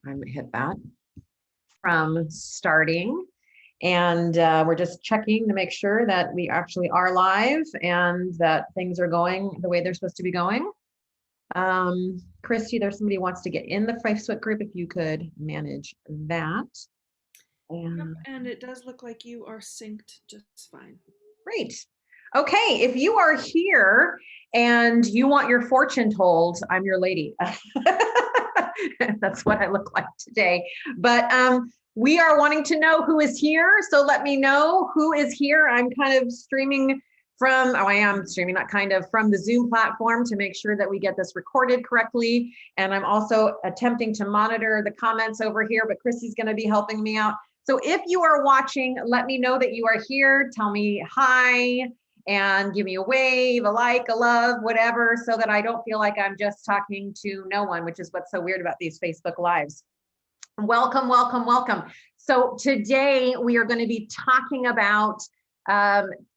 I'm gonna hit that from starting. And we're just checking to make sure that we actually are live and that things are going the way they're supposed to be going. Christy, there's somebody who wants to get in the Facebook group. If you could manage that. Yep, And and it does look like you are synced just fine. great. Okay, if you are here and you want your fortune told, I'm your lady. That's what I look like today. But we are wanting to know who is here. So let me know who is here. I'm kind of streaming from, I am streaming, not kind of, from the Zoom platform to make sure that we get this recorded correctly. And I'm also attempting to monitor the comments over here, but Chrissy's going to be helping me out. So if you are watching, let me know that you are here. Tell me hi and give me a wave, a like, a love, whatever, so that I don't feel like I'm just talking to no one, which is what's so weird about these Facebook Lives. Welcome, welcome, welcome. So today we are going to be talking about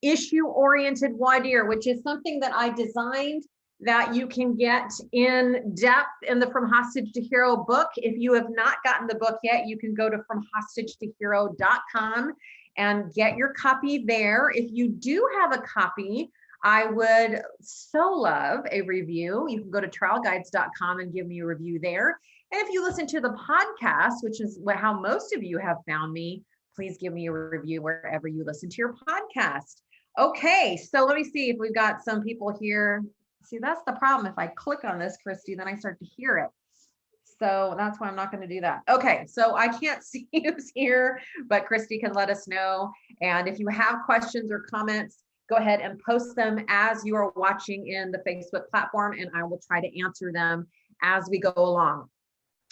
issue-oriented voir dire, which is something that I designed that you can get in depth in the From Hostage to Hero book. If you have not gotten the book yet, you can go to FromHostageToHero.com and get your copy there. If you do have a copy, I would so love a review. You can go to trialguides.com and give me a review there. And if you listen to the podcast, which is how most of you have found me, please give me a review wherever you listen to your podcast. Okay, so let me see if we've got some people here. See, that's the problem. If I click on this, Christy, then I start to hear it. So that's why I'm not going to do that. Okay, so I can't see who's here, but Christy can let us know. And if you have questions or comments, go ahead and post them as you are watching in the Facebook platform, and I will try to answer them as we go along.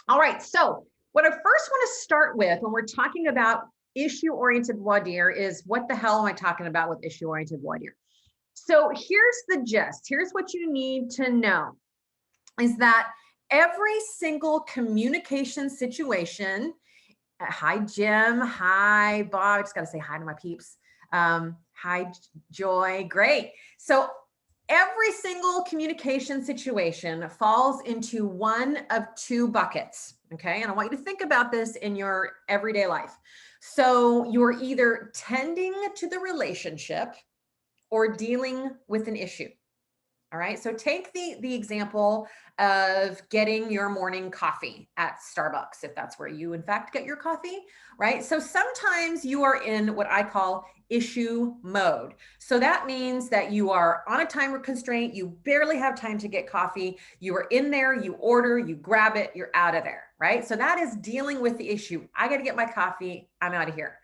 All right, so what I first want to start with when we're talking about issue-oriented voir dire is, what the hell am I talking about with issue-oriented voir dire? So here's the gist. Here's what you need to know is that every single communication situation, hi, Jim, hi, Bob, I just got to say hi to my peeps. Hi, Joy, great. So every single communication situation falls into one of two buckets, okay? And I want you to think about this in your everyday life. So you're either tending to the relationship or dealing with an issue. All right, so take the example of getting your morning coffee at Starbucks, if that's where you in fact get your coffee, right? So sometimes you are in what I call issue mode. So that means that you are on a time constraint, you barely have time to get coffee, you are in there, you order, you grab it, you're out of there, right? So that is dealing with the issue. I got to get my coffee, I'm out of here.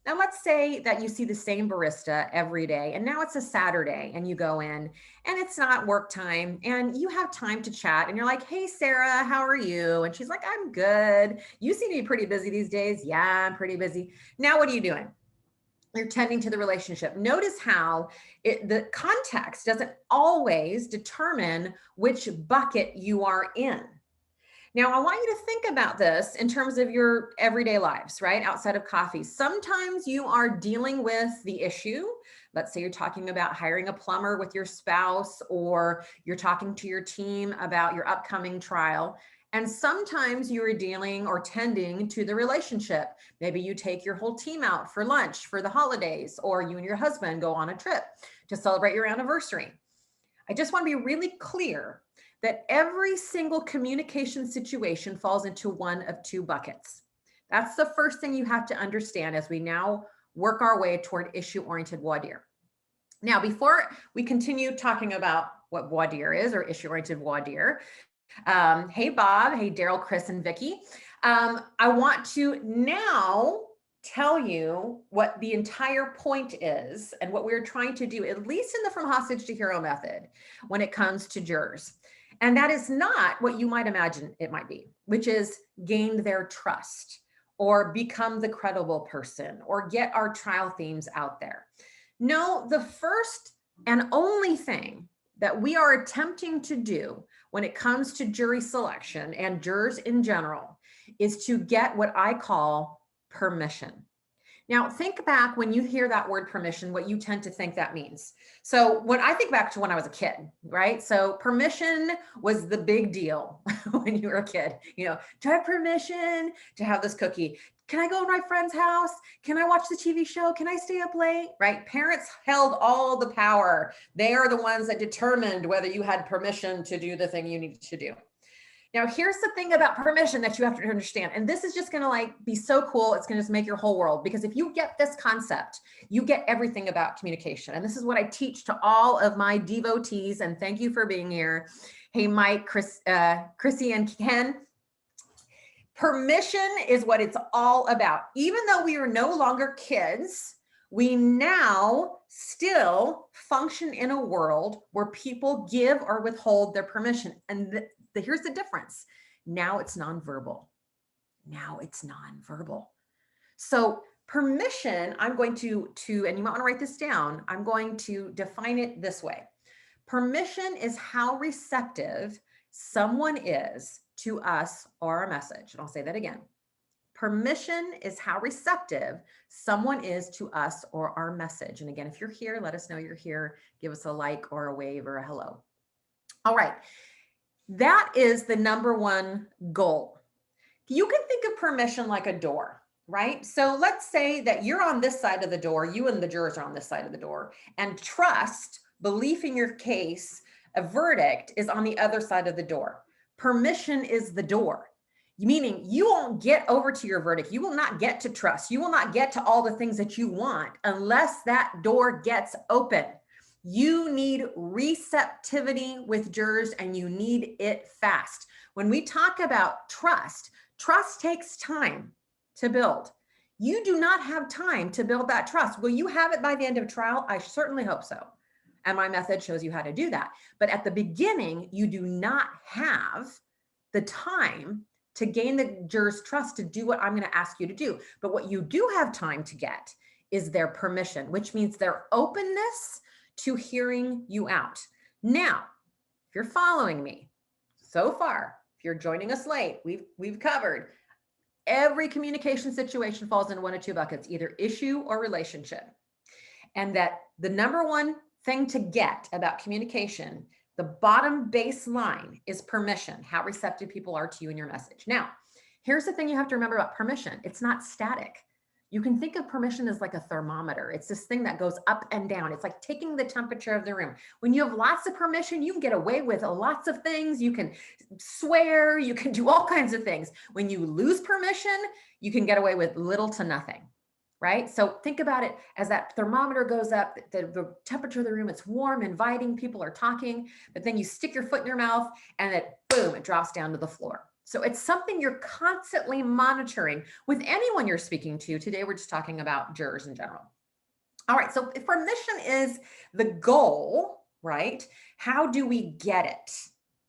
Now, let's say that you see the same barista every day, and now it's a Saturday, and you go in, and it's not work time, and you have time to chat, and you're like, hey, Sarah, how are you? And she's like, I'm good. You seem to be pretty busy these days. Yeah, I'm pretty busy. Now, what are you doing? You're tending to the relationship. Notice how the context doesn't always determine which bucket you are in. Now, I want you to think about this in terms of your everyday lives, right? Outside of coffee. Sometimes you are dealing with the issue. Let's say you're talking about hiring a plumber with your spouse, or you're talking to your team about your upcoming trial. And sometimes you are dealing or tending to the relationship. Maybe you take your whole team out for lunch for the holidays, or you and your husband go on a trip to celebrate your anniversary. I just want to be really clear that every single communication situation falls into one of two buckets. That's the first thing you have to understand as we now work our way toward issue-oriented voir dire. Now, before we continue talking about what voir dire is, or issue-oriented voir dire, hey, Bob, hey, Daryl, Chris, and Vicki. I want to now tell you what the entire point is and what we're trying to do, at least in the From Hostage to Hero method, when it comes to jurors. And that is not what you might imagine it might be, which is gain their trust, or become the credible person, or get our trial themes out there. No, the first and only thing that we are attempting to do when it comes to jury selection and jurors in general is to get what I call permission. Now, think back when you hear that word permission, what you tend to think that means. So when I think back to when I was a kid, right? So permission was the big deal when you were a kid. You know, do I have permission to have this cookie? Can I go to my friend's house? Can I watch the TV show? Can I stay up late? Right? Parents held all the power. They are the ones that determined whether you had permission to do the thing you needed to do. Now, here's the thing about permission that you have to understand. And this is just going to like be so cool. It's going to just make your whole world, because if you get this concept, you get everything about communication. And this is what I teach to all of my devotees. And thank you for being here. Hey, Mike, Chrissy and Ken. Permission is what it's all about. Even though we are no longer kids, we now still function in a world where people give or withhold their permission. And here's the difference. Now it's nonverbal. Now it's nonverbal. So permission, I'm going to, and you might want to write this down, I'm going to define it this way. Permission is how receptive someone is to us or a message. And I'll say that again. Permission is how receptive someone is to us or our message. And again, if you're here, let us know you're here. Give us a like or a wave or a hello. All right. That is the number one goal. You can think of permission like a door, right? So let's say that you're on this side of the door, you and the jurors are on this side of the door, and trust, belief in your case, a verdict is on the other side of the door. Permission is the door, meaning you won't get over to your verdict. You will not get to trust. You will not get to all the things that you want unless that door gets open. You need receptivity with jurors, and you need it fast. When we talk about trust, trust takes time to build. You do not have time to build that trust. Will you have it by the end of trial? I certainly hope so. And my method shows you how to do that. But at the beginning, you do not have the time to gain the jurors' trust to do what I'm going to ask you to do. But what you do have time to get is their permission, which means their openness to hearing you out. Now, if you're following me so far, if you're joining us late, we've covered every communication situation falls into one of two buckets, either issue or relationship. And that the number one thing to get about communication, the bottom baseline, is permission, how receptive people are to you and your message. Now, here's the thing you have to remember about permission. It's not static. You can think of permission as like a thermometer. It's this thing that goes up and down. It's like taking the temperature of the room. When you have lots of permission, you can get away with lots of things. You can swear, you can do all kinds of things. When you lose permission, you can get away with little to nothing, right? So think about it as that thermometer goes up, the temperature of the room, it's warm, inviting, people are talking, but then you stick your foot in your mouth and then boom, it drops down to the floor. So it's something you're constantly monitoring with anyone you're speaking to. Today, we're just talking about jurors in general. All right, so if permission is the goal, right? How do we get it?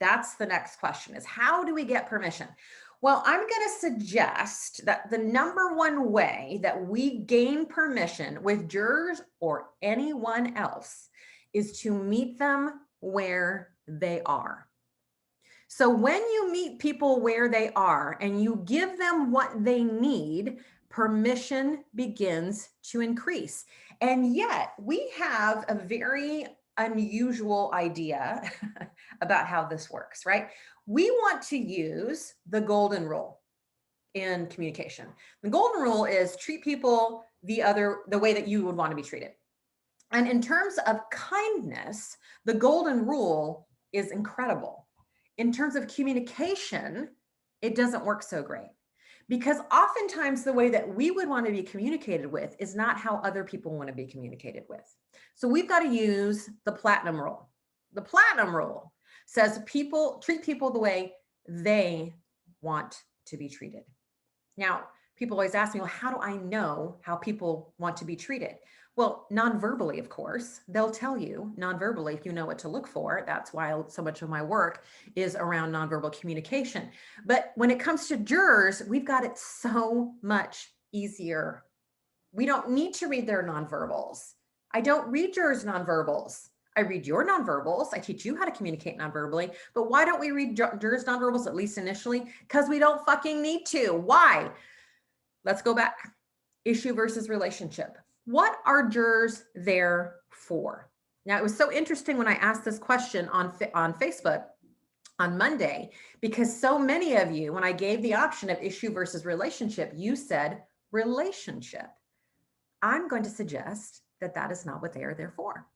That's the next question, is how do we get permission? Well, I'm going to suggest that the number one way that we gain permission with jurors or anyone else is to meet them where they are. So when you meet people where they are and you give them what they need, permission begins to increase. And yet we have a very unusual idea about how this works, right? We want to use the golden rule in communication. The golden rule is treat people the way that you would want to be treated. And in terms of kindness, the golden rule is incredible. In terms of communication, it doesn't work so great, because oftentimes the way that we would want to be communicated with is not how other people want to be communicated with. So we've got to use the platinum rule. The platinum rule says treat people the way they want to be treated. Now, people always ask me, well, how do I know how people want to be treated? Well, non-verbally, of course, they'll tell you non-verbally if you know what to look for. That's why so much of my work is around nonverbal communication. But when it comes to jurors, we've got it so much easier. We don't need to read their nonverbals. I don't read jurors' nonverbals. I read your nonverbals. I teach you how to communicate nonverbally. But why don't we read jurors' nonverbals, at least initially? Because we don't fucking need to. Why? Let's go back. issue versus relationship. What are jurors there for? Now, it was so interesting when I asked this question on Facebook on Monday, because so many of you, when I gave the option of issue versus relationship, you said relationship. I'm going to suggest that that is not what they are there for.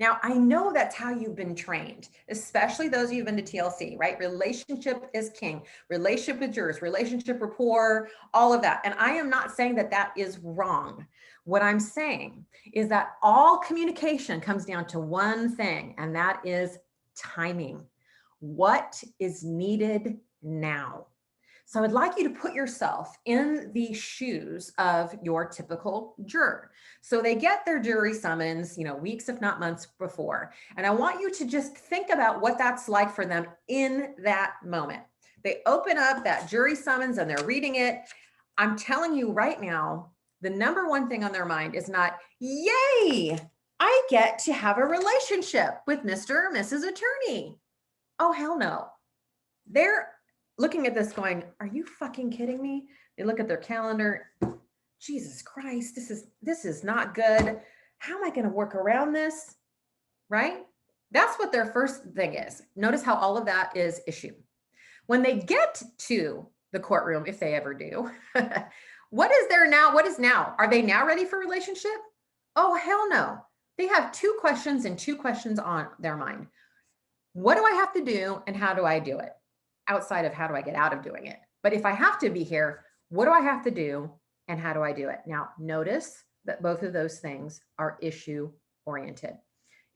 Now, I know that's how you've been trained, especially those of you who've been to TLC, right? Relationship is king, relationship with jurors, relationship rapport, all of that. And I am not saying that that is wrong. What I'm saying is that all communication comes down to one thing, and that is timing. What is needed now? So I'd like you to put yourself in the shoes of your typical juror. So they get their jury summons, weeks, if not months before. And I want you to just think about what that's like for them in that moment. They open up that jury summons and they're reading it. I'm telling you right now, the number one thing on their mind is not, yay, I get to have a relationship with Mr. or Mrs. Attorney. Oh, hell no. They're looking at this going, are you fucking kidding me? They look at their calendar. Jesus Christ, this is not good. How am I going to work around this? Right? That's what their first thing is. Notice how all of that is issue. When they get to the courtroom, if they ever do, what is there now? What is now? Are they now ready for relationship? Oh, hell no. They have two questions and two questions on their mind. What do I have to do and how do I do it? Outside of how do I get out of doing it? But if I have to be here, what do I have to do and how do I do it? Now, notice that both of those things are issue oriented.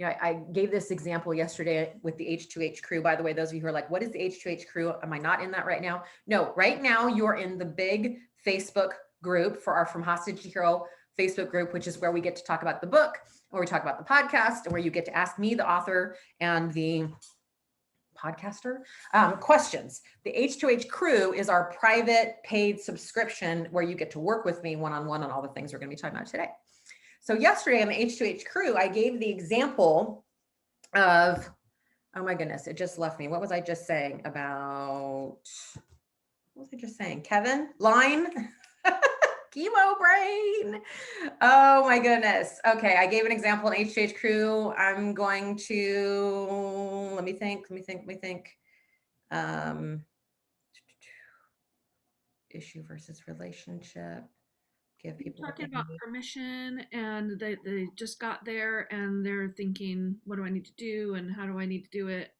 I gave this example yesterday with the H2H crew. By the way, those of you who are like, what is the H2H crew? Am I not in that right now? No, right now you're in the big Facebook group for our From Hostage to Hero Facebook group, which is where we get to talk about the book, where we talk about the podcast, and where you get to ask me, the author, and the podcaster questions. The H2H crew is our private paid subscription where you get to work with me one-on-one on all the things we're going to be talking about today. So yesterday on the H2H crew, I gave the example of, oh my goodness, it just left me. What was I just saying about, what was I just saying? Kevin, line, chemo brain. Oh my goodness. Okay, I gave an example in H2H crew. I'm going to, let me think. Issue versus relationship. Give people talking about permission, and they just got there and they're thinking, what do I need to do and how do I need to do it?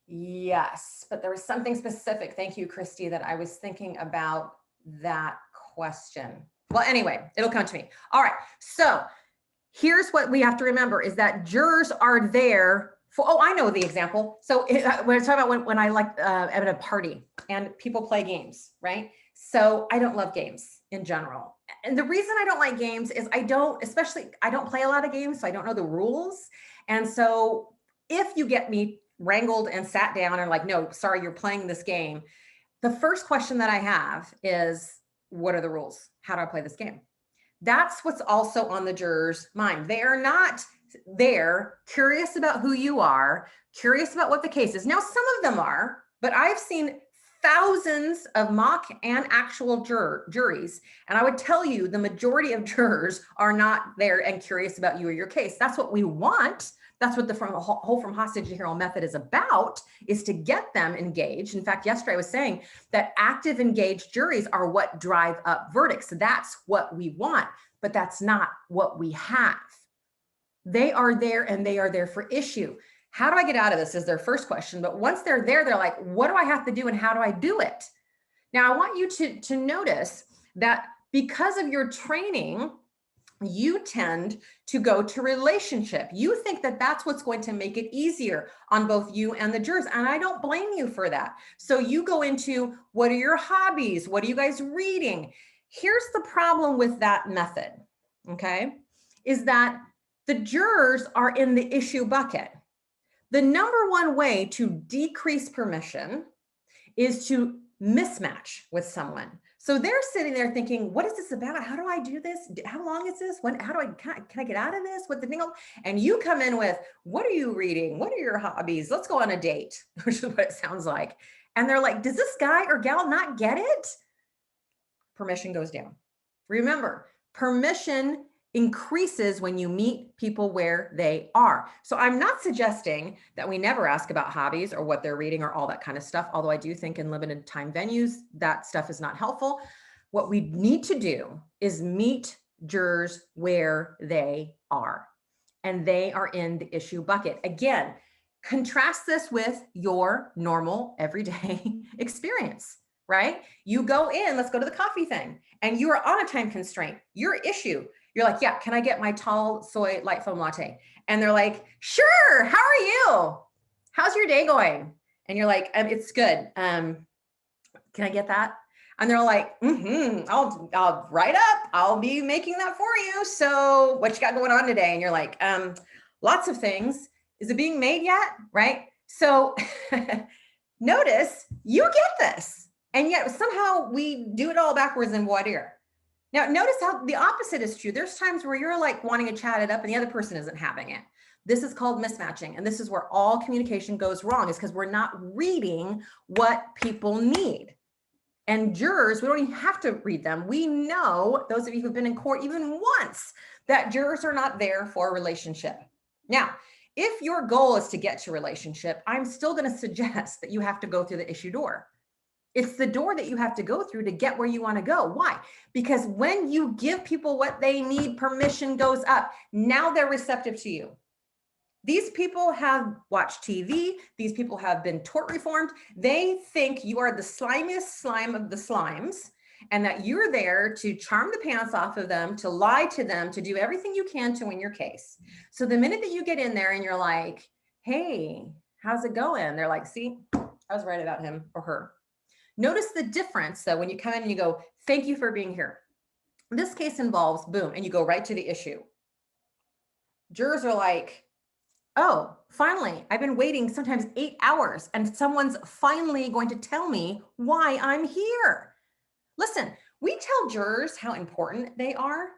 Yes, but there was something specific. Thank you, Christy, that I was thinking about that question. Well, anyway, it'll come to me. All right. So here's what we have to remember is that jurors are there for, oh, I know the example. So we're talking about when I like at a party and people play games, right? So I don't love games in general. And the reason I don't like games is I don't play a lot of games, so I don't know the rules. And so if you get me wrangled and sat down and like, no, sorry, you're playing this game. The first question that I have is, what are the rules? How do I play this game? That's what's also on the jurors' mind. They are not there curious about who you are, curious about what the case is. Now, some of them are, but I've seen thousands of mock and actual juries. And I would tell you the majority of jurors are not there and curious about you or your case. That's what we want. That's what the whole From Hostage to Hero method is about, is to get them engaged. In fact, yesterday I was saying that active engaged juries are what drive up verdicts. That's what we want, but that's not what we have. They are there and they are there for issue. How do I get out of this is their first question. But once they're there, they're like, what do I have to do and how do I do it? Now, I want you to notice that because of your training, you tend to go to relationship. You think that that's what's going to make it easier on both you and the jurors. And I don't blame you for that. So you go into, what are your hobbies? What are you guys reading? Here's the problem with that method, okay, is that the jurors are in the issue bucket. The number one way to decrease permission is to mismatch with someone. So they're sitting there thinking, what is this about? How do I do this? How long is this? Can I get out of this? What the thing? And you come in with, what are you reading? What are your hobbies? Let's go on a date, which is what it sounds like. And they're like, does this guy or gal not get it? Permission goes down. Remember, permission increases when you meet people where they are. So I'm not suggesting that we never ask about hobbies or what they're reading or all that kind of stuff, although I do think in limited time venues, that stuff is not helpful. What we need to do is meet jurors where they are, and they are in the issue bucket. Again, contrast this with your normal everyday experience, right? You go in, let's go to the coffee thing, and you are on a time constraint. Your issue, you're like, yeah, can I get my tall soy light foam latte? And they're like, sure, how are you? How's your day going? And you're like, it's good. Can I get that? And they're like, I'll write up. I'll be making that for you. So what you got going on today? And you're like, lots of things. Is it being made yet? Right? So notice you get this. And yet somehow we do it all backwards in voir dire. Now, notice how the opposite is true. There's times where you're like wanting to chat it up and the other person isn't having it. This is called mismatching. And this is where all communication goes wrong, is because we're not reading what people need. And jurors, we don't even have to read them. We know, those of you who've been in court even once, that jurors are not there for a relationship. Now, if your goal is to get to a relationship, I'm still going to suggest that you have to go through the issue door. It's the door that you have to go through to get where you want to go. Why? Because when you give people what they need, permission goes up. Now they're receptive to you. These people have watched TV. These people have been tort reformed. They think you are the slimiest slime of the slimes, and that you're there to charm the pants off of them, to lie to them, to do everything you can to win your case. So the minute that you get in there and you're like, hey, how's it going? They're like, see, I was right about him or her. Notice the difference though, when you come in and you go, thank you for being here. This case involves, boom, and you go right to the issue. Jurors are like, oh, finally, I've been waiting sometimes 8 hours and someone's finally going to tell me why I'm here. Listen, we tell jurors how important they are.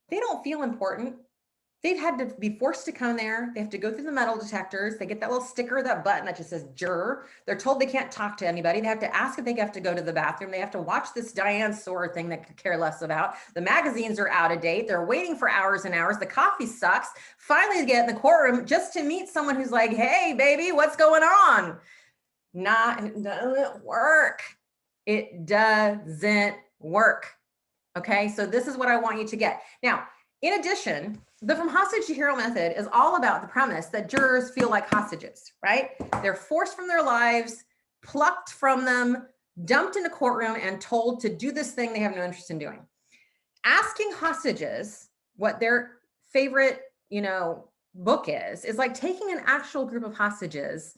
They don't feel important. They've had to be forced to come there. They have to go through the metal detectors. They get that little sticker, that button that just says juror. They're told they can't talk to anybody. They have to ask if they have to go to the bathroom. They have to watch this Diane Sawyer thing that could care less about. The magazines are out of date. They're waiting for hours and hours. The coffee sucks. Finally, they get in the courtroom just to meet someone who's like, hey, baby, what's going on? It doesn't work. It doesn't work. Okay, so this is what I want you to get. Now, in addition, the from hostage to hero method is all about the premise that jurors feel like hostages, right? They're forced from their lives, plucked from them, dumped in a courtroom, and told to do this thing they have no interest in doing. Asking hostages what their favorite, book is like taking an actual group of hostages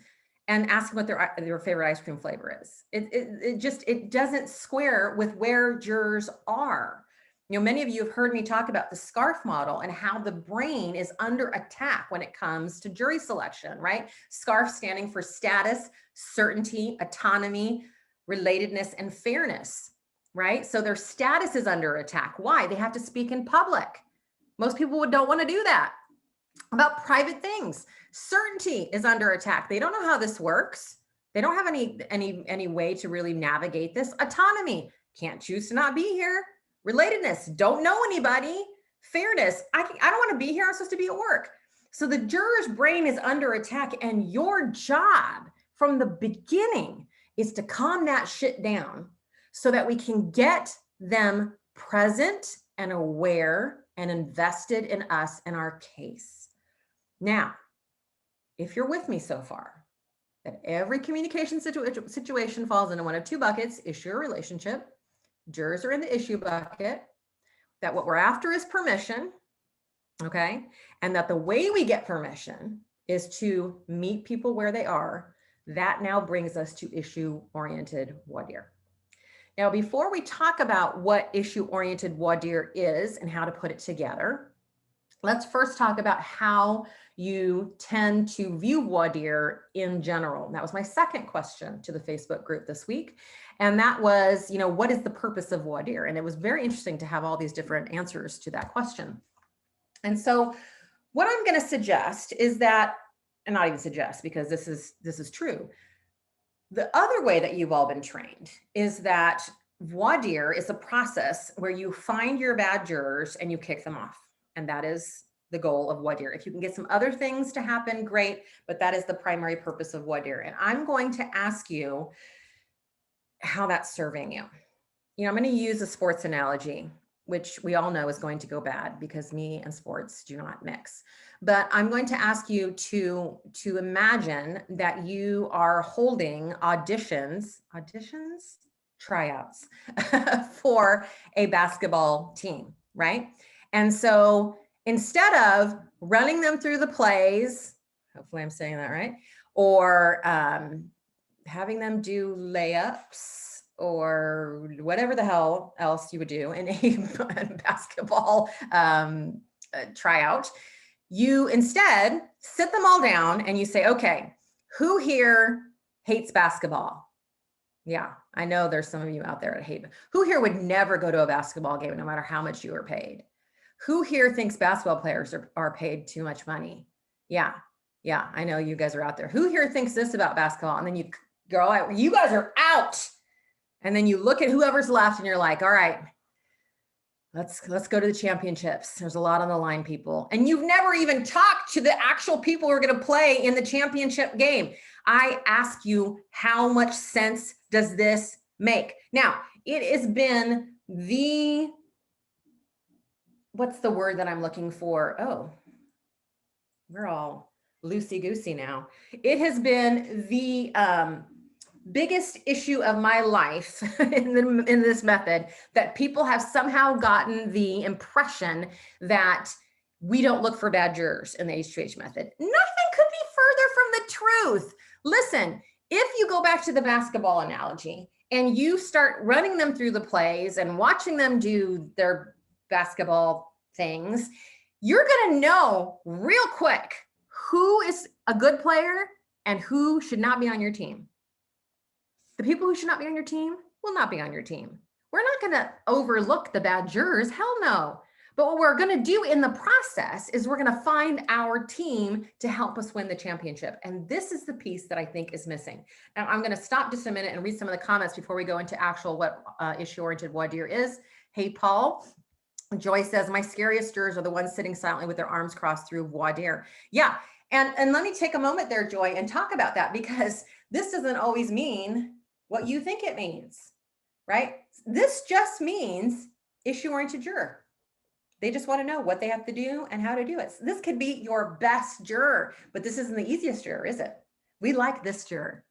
and asking what their favorite ice cream flavor is. It doesn't square with where jurors are. Many of you have heard me talk about the SCARF model and how the brain is under attack when it comes to jury selection, right? SCARF standing for status, certainty, autonomy, relatedness, and fairness, right? So their status is under attack. Why? They have to speak in public. Most people don't want to do that. About private things, certainty is under attack. They don't know how this works. They don't have any way to really navigate this. Autonomy, can't choose to not be here. Relatedness, don't know anybody. Fairness, I don't want to be here. I'm supposed to be at work. So the juror's brain is under attack, and your job from the beginning is to calm that shit down so that we can get them present and aware and invested in us and our case. Now, if you're with me so far, that every communication situation falls into one of two buckets: issue or relationship. Jurors are in the issue bucket, that what we're after is permission, okay? And that the way we get permission is to meet people where they are. That now brings us to issue-oriented voir dire. Now, before we talk about what issue-oriented voir dire is and how to put it together, let's first talk about how you tend to view voir dire in general. That was my second question to the Facebook group this week. And that was, what is the purpose of voir dire? And it was very interesting to have all these different answers to that question. And so what I'm going to suggest is that, and not even suggest because this is true. The other way that you've all been trained is that Voir dire is a process where you find your bad jurors and you kick them off. And that is the goal of voir dire. If you can get some other things to happen, great, but that is the primary purpose of voir dire. And I'm going to ask you how that's serving you. I'm going to use a sports analogy, which we all know is going to go bad because me and sports do not mix. But I'm going to ask you to imagine that you are holding tryouts for a basketball team, right? And so instead of running them through the plays, hopefully I'm saying that right, or having them do layups or whatever the hell else you would do in a basketball tryout, you instead sit them all down and you say, okay, who here hates basketball? Yeah, I know there's some of you out there that hate. Who here would never go to a basketball game no matter how much you are paid? Who here thinks basketball players are paid too much money? Yeah, I know you guys are out there. Who here thinks this about basketball? And then you go, you guys are out. And then you look at whoever's left and you're like, all right, let's go to the championships. There's a lot on the line, people. And you've never even talked to the actual people who are going to play in the championship game. I ask you, how much sense does this make? Now, it has been what's the word that I'm looking for? Oh, we're all loosey-goosey now. It has been the biggest issue of my life in this method, that people have somehow gotten the impression that we don't look for bad jurors in the H2H method. Nothing could be further from the truth. Listen, if you go back to the basketball analogy and you start running them through the plays and watching them do their basketball things, you're going to know real quick who is a good player and who should not be on your team. The people who should not be on your team will not be on your team. We're not going to overlook the bad jurors. Hell no. But what we're going to do in the process is we're going to find our team to help us win the championship. And this is the piece that I think is missing. Now, I'm going to stop just a minute and read some of the comments before we go into actual what issue-oriented voir dire is. Hey, Paul. Joy says, my scariest jurors are the ones sitting silently with their arms crossed through voir dire. Yeah. And let me take a moment there, Joy, and talk about that, because this doesn't always mean what you think it means, right? This just means issue-oriented juror. They just want to know what they have to do and how to do it. So this could be your best juror, but this isn't the easiest juror, is it? We like this juror,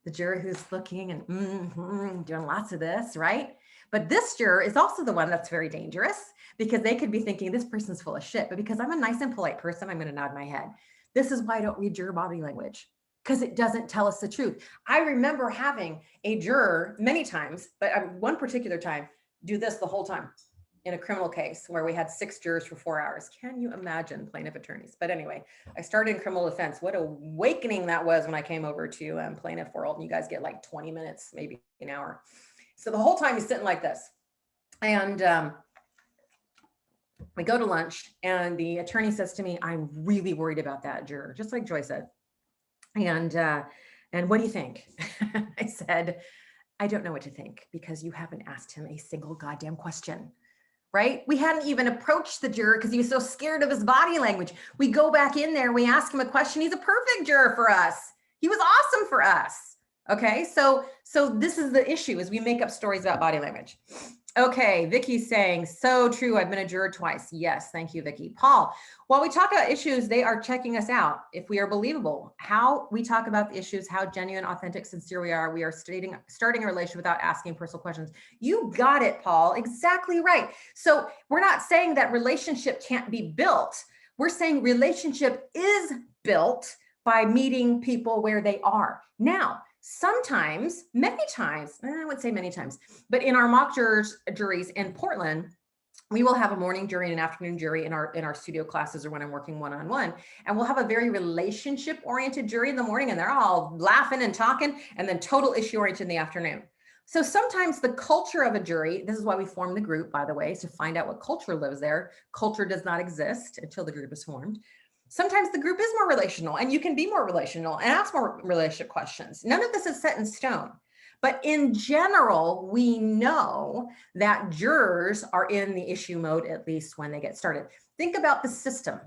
the juror who's looking and doing lots of this, right? But this juror is also the one that's very dangerous, because they could be thinking this person's full of shit, but because I'm a nice and polite person, I'm going to nod my head. This is why I don't read juror body language, because it doesn't tell us the truth. I remember having a juror many times, but one particular time, do this the whole time in a criminal case where we had 6 jurors for 4 hours. Can you imagine plaintiff attorneys? But anyway, I started in criminal defense. What awakening that was when I came over to plaintiff world, and you guys get like 20 minutes, maybe an hour. So the whole time he's sitting like this. And we go to lunch and the attorney says to me, I'm really worried about that juror, just like Joy said. And what do you think? I said, I don't know what to think, because you haven't asked him a single goddamn question, right? We hadn't even approached the juror because he was so scared of his body language. We go back in there, we ask him a question. He's a perfect juror for us. He was awesome for us. Okay, so this is the issue, is we make up stories about body language. Okay, Vicky's saying, so true. I've been a juror twice. Yes, thank you, Vicky. Paul, while we talk about issues, they are checking us out. If we are believable, how we talk about the issues, how genuine, authentic, sincere we are starting a relationship without asking personal questions. You got it, Paul. Exactly right. So we're not saying that relationship can't be built. We're saying relationship is built by meeting people where they are. Now, sometimes, many times, I wouldn't say many times, but in our mock juries in Portland, we will have a morning jury and an afternoon jury in our studio classes, or when I'm working one-on-one, and we'll have a very relationship-oriented jury in the morning, and they're all laughing and talking, and then total issue-oriented in the afternoon. So sometimes the culture of a jury, this is why we form the group, by the way, is to find out what culture lives there. Culture does not exist until the group is formed. Sometimes the group is more relational, and you can be more relational and ask more relationship questions. None of this is set in stone. But in general, we know that jurors are in the issue mode, at least when they get started. Think about the system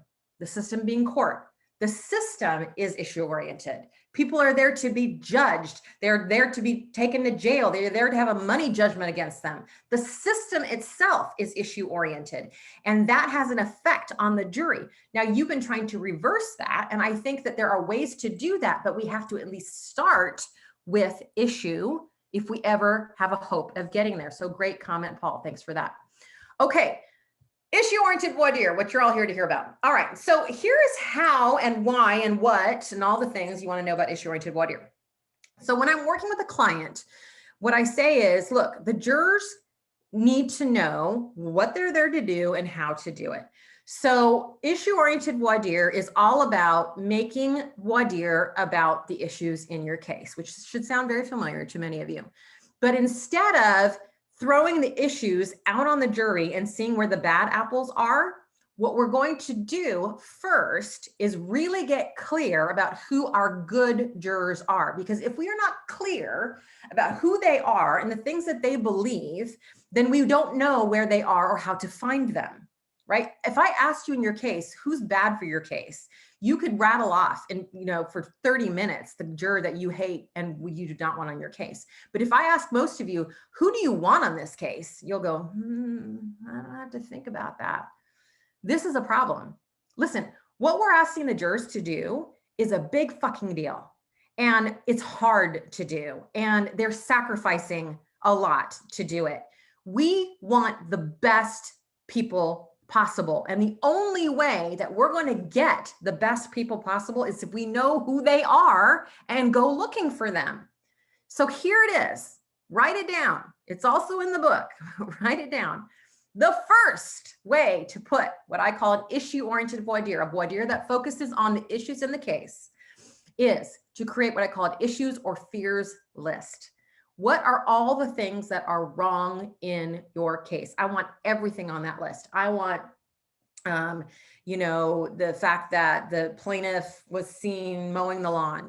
being court. The system is issue oriented. People are there to be judged. They're there to be taken to jail. They're there to have a money judgment against them. The system itself is issue oriented, and that has an effect on the jury. Now, you've been trying to reverse that, and I think that there are ways to do that, but we have to at least start with issue if we ever have a hope of getting there. So great comment, Paul. Thanks for that. Okay. Issue-oriented voir dire, what you're all here to hear about. All right, so here is how and why and what and all the things you want to know about issue-oriented voir dire. So when I'm working with a client, what I say is, look, the jurors need to know what they're there to do and how to do it. So issue-oriented voir dire is all about making voir dire about the issues in your case, which should sound very familiar to many of you. But instead of throwing the issues out on the jury and seeing where the bad apples are, what we're going to do first is really get clear about who our good jurors are. Because if we are not clear about who they are and the things that they believe, then we don't know where they are or how to find them, right? If I asked you in your case, who's bad for your case, you could rattle off and, for 30 minutes, the juror that you hate and you do not want on your case. But if I ask most of you, who do you want on this case? You'll go, I don't have to think about that. This is a problem. Listen, what we're asking the jurors to do is a big fucking deal. And it's hard to do. And they're sacrificing a lot to do it. We want the best people possible. And the only way that we're going to get the best people possible is if we know who they are and go looking for them. So here it is. Write it down. It's also in the book. Write it down. The first way to put what I call an issue-oriented voir dire, a voir dire that focuses on the issues in the case, is to create what I call an issues or fears list. What are all the things that are wrong in your case? I want everything on that list. I want, the fact that the plaintiff was seen mowing the lawn,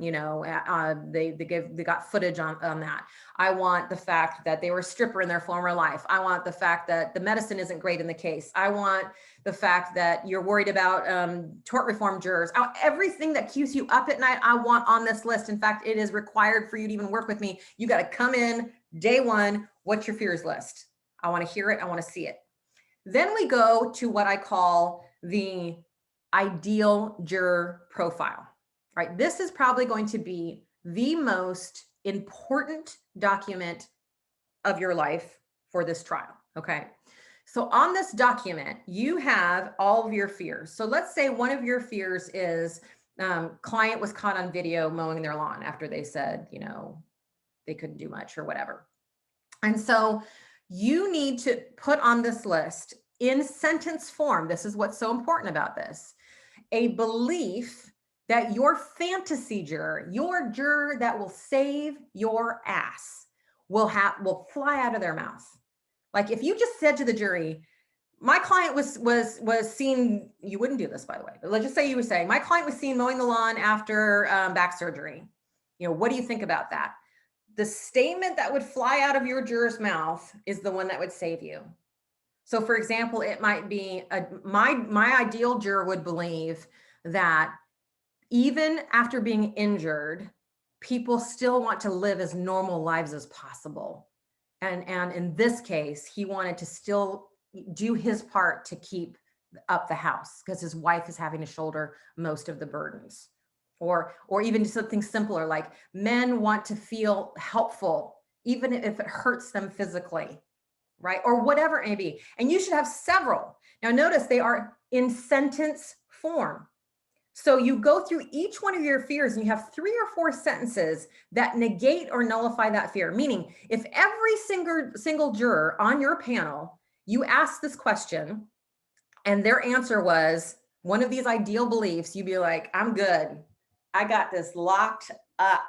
they got footage on that. I want the fact that they were a stripper in their former life. I want the fact that the medicine isn't great in the case. I want the fact that you're worried about tort reform jurors. Everything that keeps you up at night, I want on this list. In fact, it is required for you to even work with me. You got to come in day one. What's your fears list? I want to hear it. I want to see it. Then we go to what I call the ideal juror profile, right? This is probably going to be the most important document of your life for this trial, okay? So on this document, you have all of your fears. So let's say one of your fears is client was caught on video mowing their lawn after they said, they couldn't do much or whatever. And so you need to put on this list in sentence form, this is what's so important about this, a belief that your fantasy juror, your juror that will save your ass, will fly out of their mouth. Like if you just said to the jury, my client was seen, you wouldn't do this, by the way, but let's just say you were saying, my client was seen mowing the lawn after back surgery. What do you think about that? The statement that would fly out of your juror's mouth is the one that would save you. So for example, it might be my ideal juror would believe that even after being injured, people still want to live as normal lives as possible. And in this case, he wanted to still do his part to keep up the house because his wife is having to shoulder most of the burdens. Or even something simpler, like men want to feel helpful, even if it hurts them physically, right? Or whatever it may be. And you should have several. Now notice they are in sentence form. So you go through each one of your fears and you have 3 or 4 sentences that negate or nullify that fear. Meaning if every single juror on your panel, you ask this question and their answer was one of these ideal beliefs, you'd be like, I'm good. I got this locked up.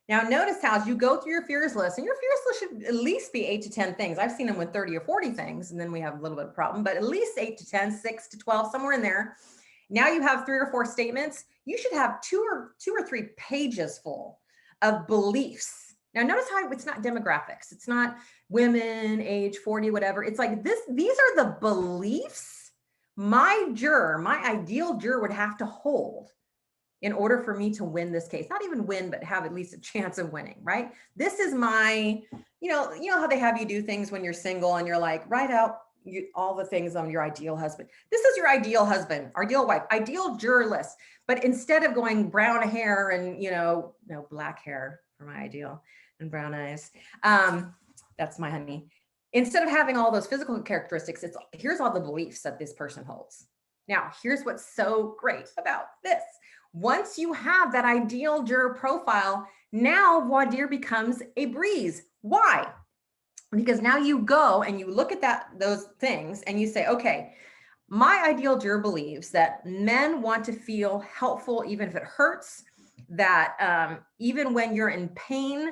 Now notice how as you go through your fears list, and your fears list should at least be 8 to 10 things. I've seen them with 30 or 40 things, and then we have a little bit of problem, but at least 8 to 10, 6 to 12, somewhere in there. Now you have 3 or 4 statements. You should have 2 or 3 pages full of beliefs. Now notice how it's not demographics. It's not women, age 40, whatever. It's like this, these are the beliefs my juror, my ideal juror would have to hold in order for me to win this case. Not even win, but have at least a chance of winning, right? This is my, you know how they have you do things when you're single and you're like, write out all the things on your ideal husband. This is your ideal husband, ideal wife, ideal juror list. But instead of going brown hair and, no, black hair for my ideal and brown eyes, that's my honey. Instead of having all those physical characteristics, it's here's all the beliefs that this person holds. Now, here's what's so great about this. Once you have that ideal juror profile, now voir dire becomes a breeze. Why? Because now you go and you look at those things and you say, okay, my ideal juror believes that men want to feel helpful even if it hurts, that even when you're in pain,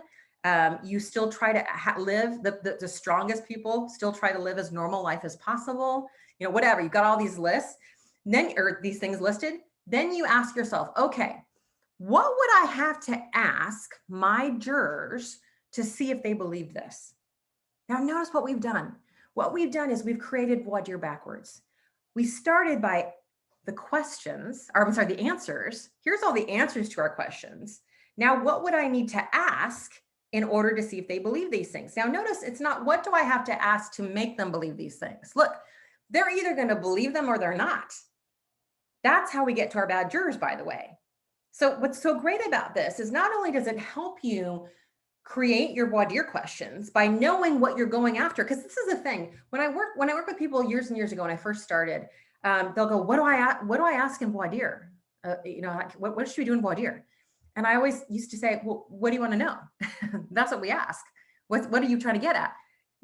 you still try to live, the strongest people still try to live as normal life as possible, whatever. You've got all these lists, or these things listed. Then you ask yourself, okay, what would I have to ask my jurors to see if they believe this? Now notice what we've done. What we've done is we've created voir dire backwards. We started by the questions, or I'm sorry, the answers. Here's all the answers to our questions. Now, what would I need to ask in order to see if they believe these things? Now notice it's not what do I have to ask to make them believe these things? Look, they're either going to believe them or they're not. That's how we get to our bad jurors, by the way. So what's so great about this is not only does it help you create your voir dire questions by knowing what you're going after, because this is the thing. When I work with people years and years ago when I first started, they'll go, what do I ask in voir dire? What should we do in voir dire? And I always used to say, well, what do you want to know? That's what we ask. What are you trying to get at?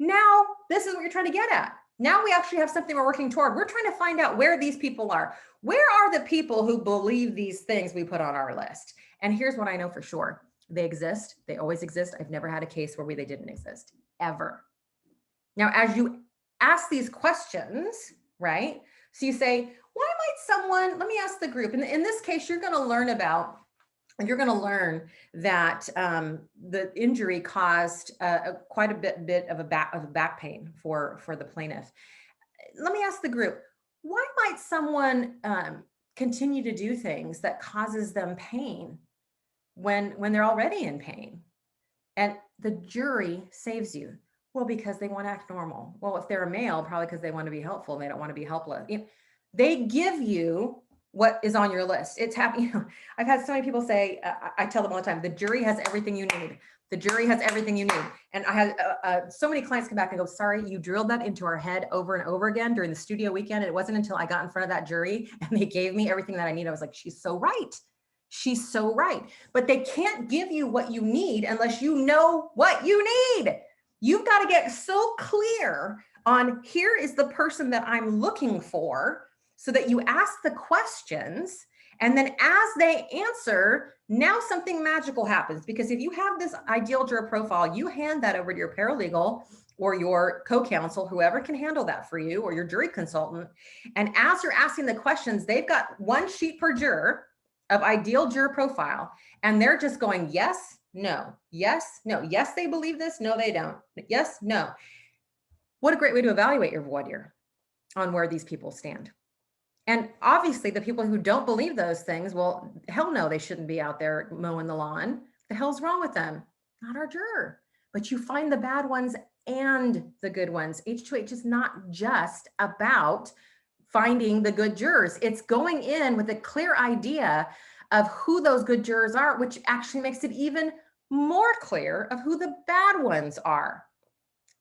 Now, this is what you're trying to get at. Now we actually have something we're working toward. We're trying to find out where these people are. Where are the people who believe these things we put on our list? And here's what I know for sure. They exist. They always exist. I've never had a case where they didn't exist, ever. Now, as you ask these questions, right? So you say, why might someone, let me ask the group. And in this case, you're going to learn that the injury caused quite a bit of back pain for the plaintiff. Let me ask the group, why might someone continue to do things that causes them pain when they're already in pain? And the jury saves you. Well, because they want to act normal. Well, if they're a male, probably because they want to be helpful and they don't want to be helpless. They give you what is on your list. It's happening. I've had so many people say, I tell them all the time, the jury has everything you need. The jury has everything you need. And I had so many clients come back and go, sorry, you drilled that into our head over and over again during the studio weekend. It wasn't until I got in front of that jury and they gave me everything that I need. I was like, she's so right. She's so right. But they can't give you what you need unless you know what you need. You've got to get so clear on here is the person that I'm looking for, so that you ask the questions, and then as they answer, now something magical happens. Because if you have this ideal juror profile, you hand that over to your paralegal or your co-counsel, whoever can handle that for you, or your jury consultant. And as you're asking the questions, they've got one sheet per juror of ideal juror profile, and they're just going, yes, no, yes, no, yes, they believe this, no, they don't, yes, no. What a great way to evaluate your voir dire on where these people stand. And obviously the people who don't believe those things, well, hell no, they shouldn't be out there mowing the lawn. The hell's wrong with them? Not our juror. But you find the bad ones and the good ones. H2H is not just about finding the good jurors. It's going in with a clear idea of who those good jurors are, which actually makes it even more clear of who the bad ones are.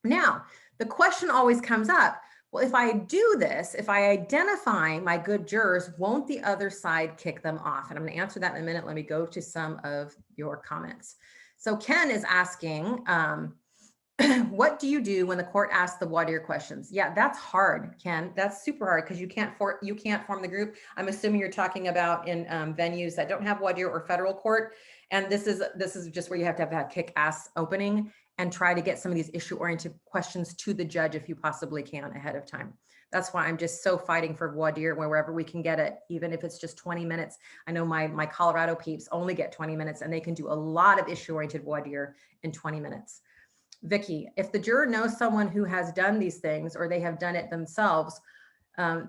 Now, the question always comes up, well, if I do this, if I identify my good jurors, won't the other side kick them off? And I'm going to answer that in a minute. Let me go to some of your comments. So Ken is asking, what do you do when the court asks the voir dire questions? Yeah, that's hard, Ken. That's super hard because you can't form the group. I'm assuming you're talking about in venues that don't have voir dire or federal court. And this is just where you have to have that kick-ass opening. and try to get some of these issue-oriented questions to the judge if you possibly can ahead of time. That's why I'm just so fighting for voir dire wherever we can get it, even if it's just 20 minutes. I know my Colorado peeps only get 20 minutes and they can do a lot of issue-oriented voir dire in 20 minutes. Vicky, if the juror knows someone who has done these things or they have done it themselves,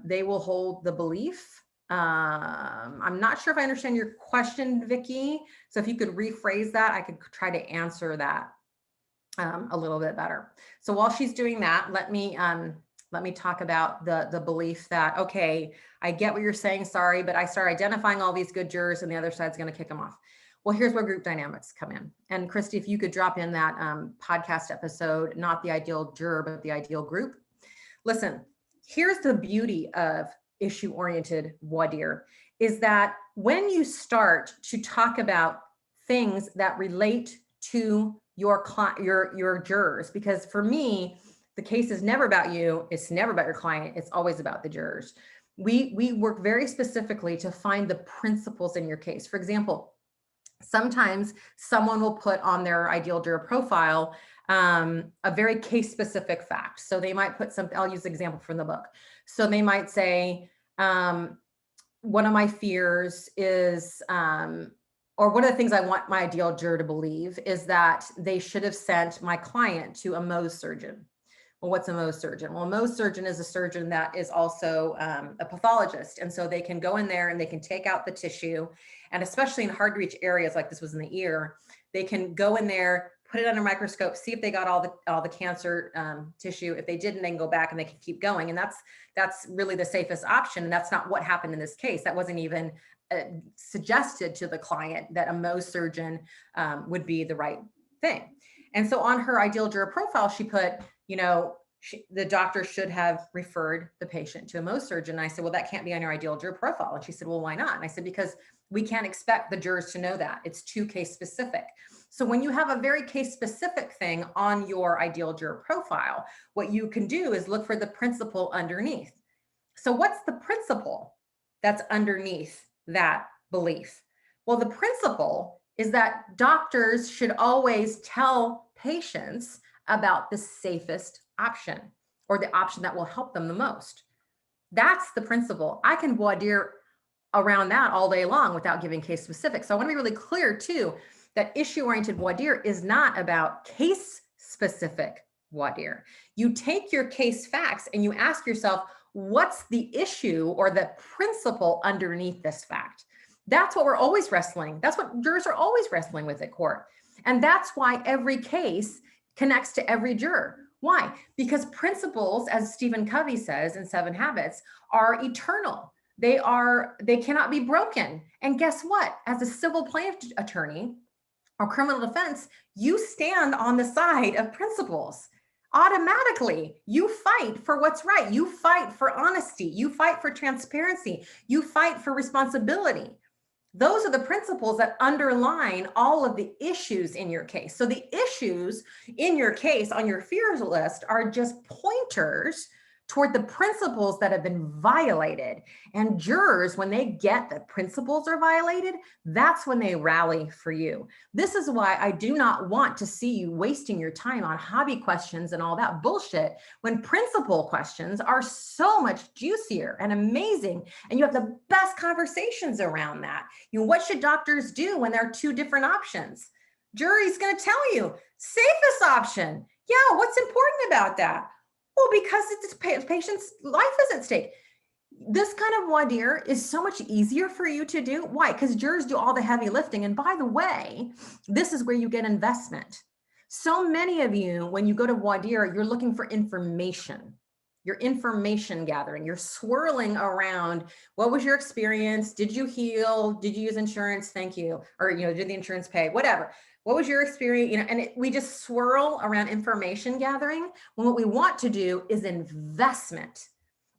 they will hold the belief. I'm not sure if I understand your question, Vicky. So if you could rephrase that, I could try to answer that a little bit better. So while she's doing that, let me talk about the belief that, okay, I get what you're saying, sorry, but I start identifying all these good jurors and the other side's going to kick them off. Well, here's where group dynamics come in. And Christy, if you could drop in that podcast episode, not the ideal juror, but the ideal group. Listen, here's the beauty of issue-oriented voir dire is that when you start to talk about things that relate to your jurors, because for me, the case is never about you, it's never about your client, it's always about the jurors. We work very specifically to find the principles in your case. For example, sometimes someone will put on their ideal juror profile a very case-specific fact. So they might put something, I'll use an example from the book. So they might say, one of my fears is, or one of the things I want my ideal juror to believe is that they should have sent my client to a Mohs surgeon. Well, what's a Mohs surgeon? Well, a Mohs surgeon is a surgeon that is also a pathologist. And so they can go in there and they can take out the tissue. And especially in hard to reach areas like this was in the ear, they can go in there, put it under a microscope, see if they got all the cancer tissue. If they didn't, they can go back and they can keep going. And that's really the safest option. And that's not what happened in this case. That wasn't even suggested to the client that a Mohs surgeon would be the right thing. And so on her ideal juror profile, she put, the doctor should have referred the patient to a Mohs surgeon. And I said, well, that can't be on your ideal juror profile. And she said, well, why not? And I said, because we can't expect the jurors to know that. It's too case specific. So when you have a very case specific thing on your ideal juror profile, what you can do is look for the principle underneath. So what's the principle that's underneath that belief? Well, the principle is that doctors should always tell patients about the safest option or the option that will help them the most. That's the principle. I can voir dire around that all day long without giving case specific. So I want to be really clear too, that issue-oriented voir dire is not about case-specific voir dire. You take your case facts and you ask yourself, what's the issue or the principle underneath this fact? That's what we're always wrestling. That's what jurors are always wrestling with at court. And that's why every case connects to every juror. Why? Because principles, as Stephen Covey says in 7 Habits, are eternal. They cannot be broken. And guess what? As a civil plaintiff attorney or criminal defense, you stand on the side of principles. Automatically, you fight for what's right. You fight for honesty. You fight for transparency. You fight for responsibility. Those are the principles that underline all of the issues in your case. So the issues in your case on your fears list are just pointers toward the principles that have been violated. And jurors, when they get that principles are violated, that's when they rally for you. This is why I do not want to see you wasting your time on hobby questions and all that bullshit when principle questions are so much juicier and amazing. And you have the best conversations around that. What should doctors do when there are 2 different options? Jury's going to tell you, safest option. Yeah, what's important about that? Well, because it's patient's life is at stake. This kind of voir dire is so much easier for you to do. Why? Because jurors do all the heavy lifting. And by the way, this is where you get investment. So many of you, when you go to voir dire, you're looking for information. You're information gathering. You're swirling around. What was your experience? Did you heal? Did you use insurance? Thank you. Or, did the insurance pay? Whatever. What was your experience? We just swirl around information gathering when what we want to do is investment.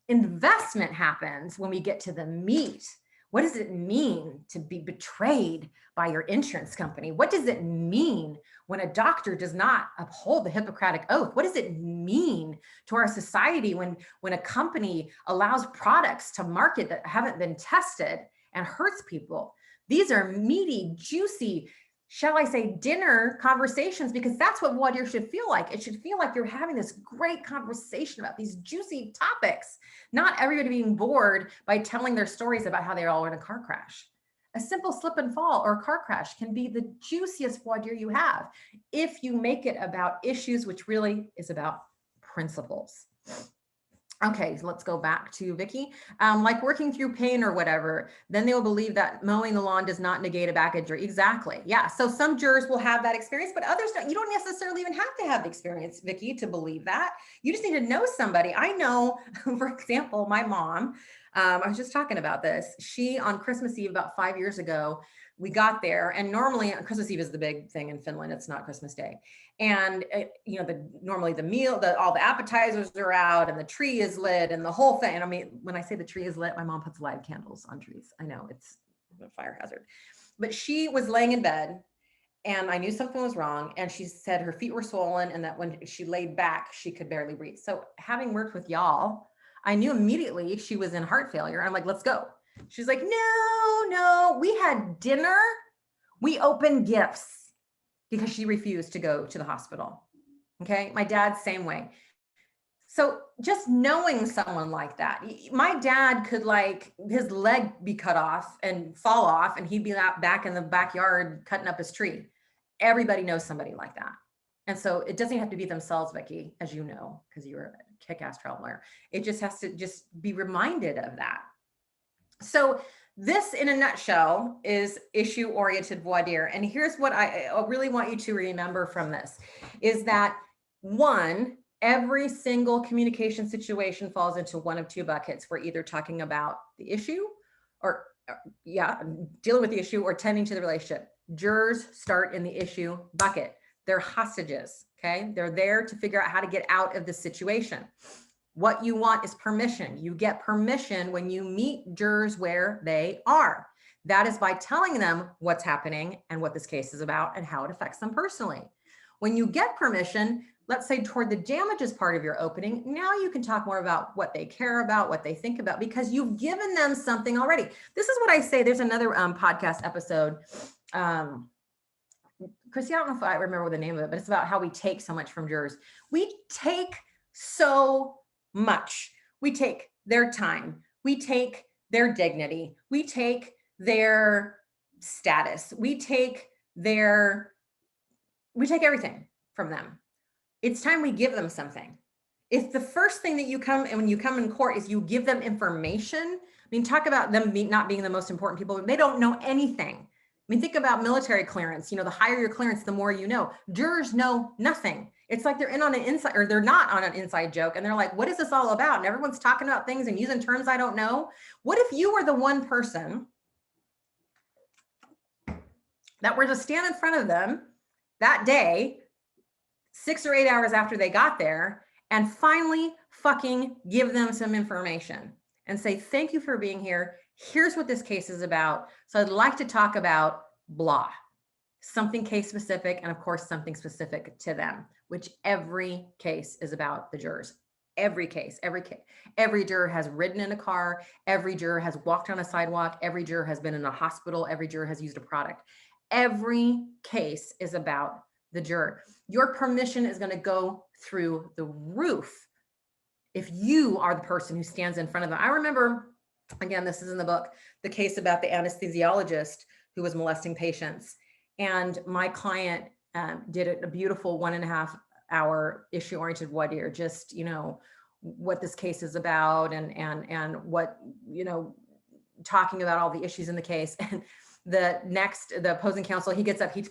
Investment happens when we get to the meat. What does it mean to be betrayed by your insurance company? What does it mean when a doctor does not uphold the Hippocratic Oath? What does it mean to our society when a company allows products to market that haven't been tested and hurts people? These are meaty, juicy, shall I say, dinner conversations, because that's what voir dire should feel like. It should feel like you're having this great conversation about these juicy topics, not everybody being bored by telling their stories about how they all were in a car crash. A simple slip and fall or a car crash can be the juiciest voir dire you have if you make it about issues, which really is about principles. Okay, so let's go back to Vicky. Like working through pain or whatever, then they will believe that mowing the lawn does not negate a back injury. Exactly. Yeah. So some jurors will have that experience, but others don't. You don't necessarily even have to have the experience, Vicky, to believe that. You just need to know somebody. I know, for example, my mom, I was just talking about this. She, on Christmas Eve, about 5 years ago, we got there, and normally Christmas Eve is the big thing in Finland. It's not Christmas Day. And you know, normally the meal, all the appetizers are out and the tree is lit and the whole thing. And I mean, when I say the tree is lit, my mom puts live candles on trees. I know it's a fire hazard, but she was laying in bed and I knew something was wrong. And she said her feet were swollen and that when she laid back, she could barely breathe. So having worked with y'all, I knew immediately she was in heart failure. I'm like, let's go. She's like, no, we had dinner. We opened gifts because she refused to go to the hospital. Okay. My dad, same way. So just knowing someone like that, my dad could like his leg be cut off and fall off and he'd be out back in the backyard cutting up his tree. Everybody knows somebody like that. And so it doesn't have to be themselves, Vicky, as you know, because you're a kick-ass trial lawyer. It just has to just be reminded of that. So this, in a nutshell, is issue-oriented voir dire. And here's what I really want you to remember from this, is that one, every single communication situation falls into one of two buckets. We're either talking about the issue or dealing with the issue or tending to the relationship. Jurors start in the issue bucket. They're hostages, okay? They're there to figure out how to get out of the situation. What you want is permission. You get permission when you meet jurors where they are. That is by telling them what's happening and what this case is about and how it affects them personally. When you get permission, let's say toward the damages part of your opening, now you can talk more about what they care about, what they think about, because you've given them something already. This is what I say. There's another podcast episode. Chrissy, I don't know if I remember the name of it, but it's about how we take so much from jurors. We take so much. We take their time. We take their dignity. We take their status. We take everything from them. It's time we give them something. If the first thing that you come and when you come in court is you give them information, I mean, talk about them not being the most important people. They don't know anything. I mean, think about military clearance. You know, the higher your clearance, the more you know. Jurors know nothing. It's like they're in on an inside, or they're not on an inside joke. And they're like, what is this all about? And everyone's talking about things and using terms I don't know. What if you were the one person that were to stand in front of them that day, 6 or 8 hours after they got there, and finally fucking give them some information and say, thank you for being here. Here's what this case is about. So I'd like to talk about blah, something case specific, and of course, something specific to them, which every case is about the jurors. Every case, every juror has ridden in a car. Every juror has walked on a sidewalk. Every juror has been in a hospital. Every juror has used a product. Every case is about the juror. Your permission is going to go through the roof if you are the person who stands in front of them. I remember, again, this is in the book, the case about the anesthesiologist who was molesting patients. And my client did a beautiful 1.5 hour issue-oriented voir dire, just, you know, what this case is about and what, you know, talking about all the issues in the case. And the opposing counsel, he gets up, he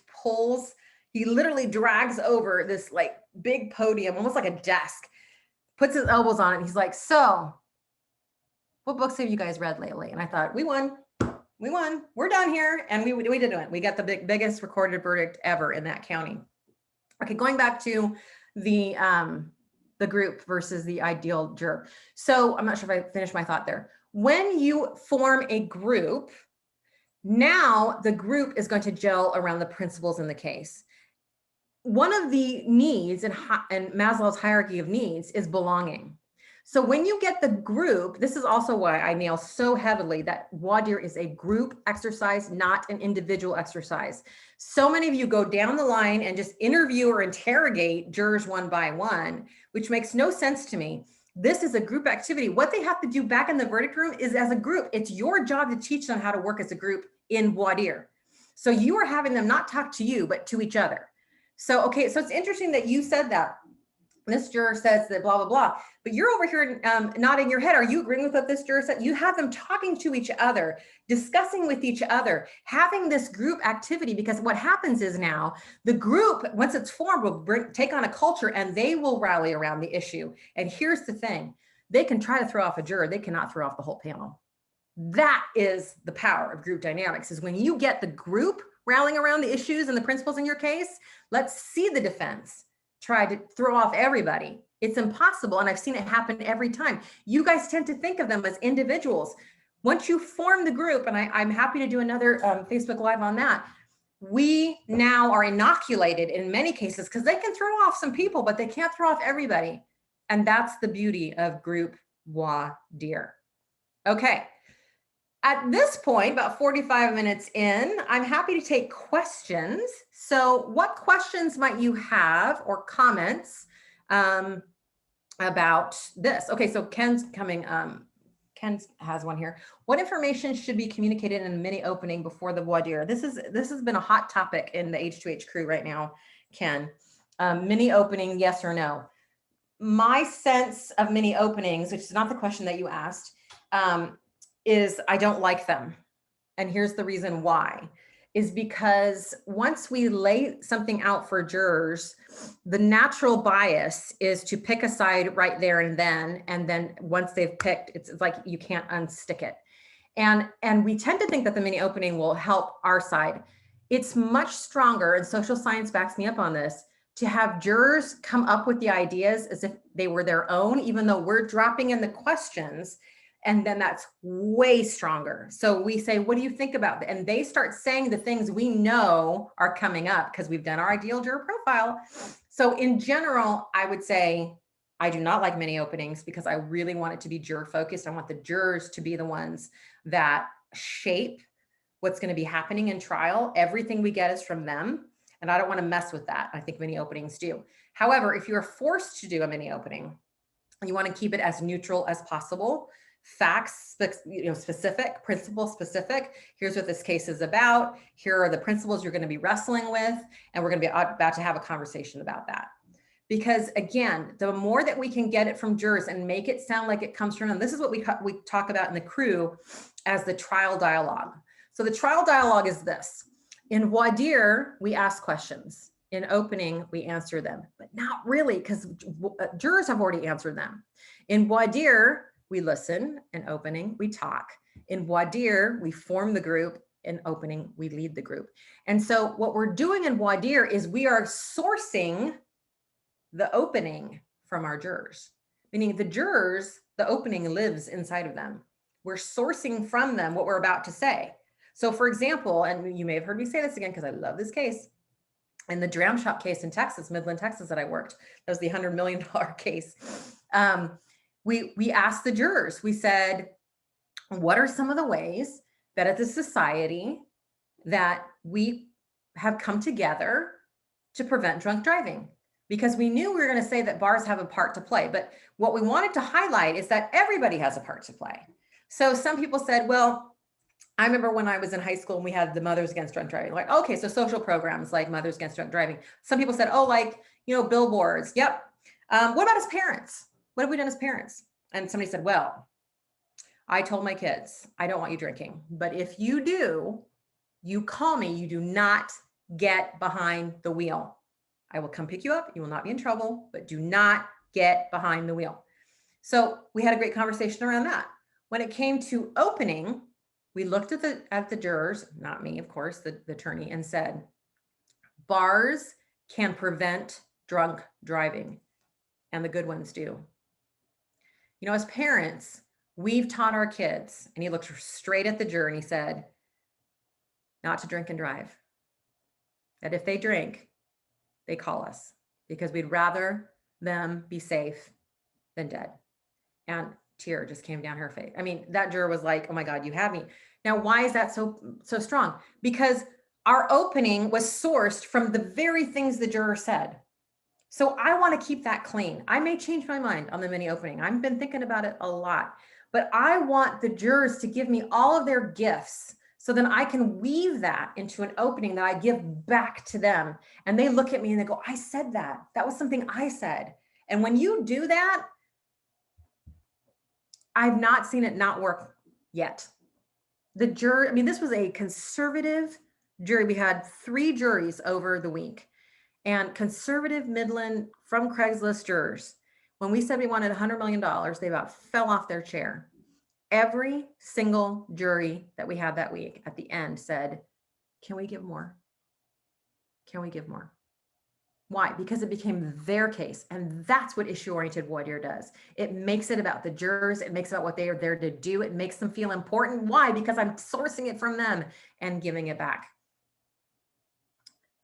literally drags over this like big podium, almost like a desk, puts his elbows on it. He's like, so what books have you guys read lately? And I thought, we won, we're done here. And we did it. We got the biggest recorded verdict ever in that county. Okay, going back to the group versus the ideal juror. So I'm not sure if I finished my thought there. When you form a group, now the group is going to gel around the principles in the case. One of the needs in Maslow's hierarchy of needs is belonging. So when you get the group, this is also why I nail so heavily that voir dire is a group exercise, not an individual exercise. So many of you go down the line and just interview or interrogate jurors one by one, which makes no sense to me. This is a group activity. What they have to do back in the verdict room is as a group. It's your job to teach them how to work as a group in voir dire. So you are having them not talk to you, but to each other. So, okay, so it's interesting that you said that. This juror says that blah, blah, blah, but you're over here nodding your head. Are you agreeing with what this juror said? You have them talking to each other, discussing with each other, having this group activity, because what happens is now the group, once it's formed, will take on a culture and they will rally around the issue. And here's the thing, they can try to throw off a juror. They cannot throw off the whole panel. That is the power of group dynamics, is when you get the group rallying around the issues and the principles in your case. Let's see the defense try to throw off everybody. It's impossible. And I've seen it happen every time. You guys tend to think of them as individuals. Once you form the group, and I'm happy to do another Facebook Live on that, we now are inoculated in many cases because they can throw off some people, but they can't throw off everybody. And that's the beauty of group voir dire. Okay. At this point, about 45 minutes in, I'm happy to take questions. So what questions might you have or comments about this? Okay, so Ken's coming. Ken has one here. What information should be communicated in a mini opening before the voir dire? This has been a hot topic in the H2H crew right now, Ken. Mini opening, yes or no? My sense of mini openings, which is not the question that you asked, is I don't like them. And here's the reason why, is because once we lay something out for jurors, the natural bias is to pick a side right there and then once they've picked, it's like you can't unstick it. And we tend to think that the mini opening will help our side. It's much stronger, and social science backs me up on this, to have jurors come up with the ideas as if they were their own, even though we're dropping in the questions. And then that's way stronger. So we say, what do you think about that? And they start saying the things we know are coming up because we've done our ideal juror profile. So in general, I would say I do not like mini openings because I really want it to be juror focused. I want the jurors to be the ones that shape what's going to be happening in trial. Everything we get is from them. And I don't want to mess with that. I think mini openings do. However, if you're forced to do a mini opening, you want to keep it as neutral as possible. Facts, specific, principle specific. Here's what this case is about. Here are the principles you're going to be wrestling with. And we're going to be about to have a conversation about that. Because again, the more that we can get it from jurors and make it sound like it comes from them, this is what we talk about in the crew as the trial dialogue. So the trial dialogue is this. In voir dire, we ask questions. In opening, we answer them, but not really, because jurors have already answered them. In voir dire, we listen. In opening, we talk. In voir dire, we form the group. In opening, we lead the group. And so what we're doing in voir dire is we are sourcing the opening from our jurors, meaning the jurors, the opening lives inside of them. We're sourcing from them what we're about to say. So for example, and you may have heard me say this again, because I love this case, in the dram shop case in Texas, Midland, Texas, that I worked, that was the $100 million case. We asked the jurors, we said, what are some of the ways that as a society that we have come together to prevent drunk driving? Because we knew we were going to say that bars have a part to play, but what we wanted to highlight is that everybody has a part to play. So some people said, well, I remember when I was in high school and we had the Mothers Against Drunk Driving, like, okay, so social programs like Mothers Against Drunk Driving. Some people said, oh, like, billboards. Yep. What about as parents? What have we done as parents? And somebody said, well, I told my kids, I don't want you drinking, but if you do, you call me, you do not get behind the wheel. I will come pick you up. You will not be in trouble, but do not get behind the wheel. So we had a great conversation around that. When it came to opening, we looked at the jurors, not me, of course, the attorney, and said, bars can prevent drunk driving, and the good ones do. As parents, we've taught our kids, and he looked straight at the juror and he said, not to drink and drive. That if they drink, they call us because we'd rather them be safe than dead. and tear just came down her face. I mean, that juror was like, oh my God, you have me. Now, why is that so strong? Because our opening was sourced from the very things the juror said. So I want to keep that clean. I may change my mind on the mini opening. I've been thinking about it a lot, but I want the jurors to give me all of their gifts so then I can weave that into an opening that I give back to them. And they look at me and they go, I said that. That was something I said. And when you do that, I've not seen it not work yet. The jury, I mean, this was a conservative jury. We had 3 juries over the week, and conservative Midland from Craigslist jurors. When we said we wanted $100 million, they about fell off their chair. Every single jury that we had that week at the end said, can we give more? Can we give more? Why? Because it became their case. And that's what issue-oriented voir dire does. It makes it about the jurors. It makes it about what they are there to do. It makes them feel important. Why? Because I'm sourcing it from them and giving it back.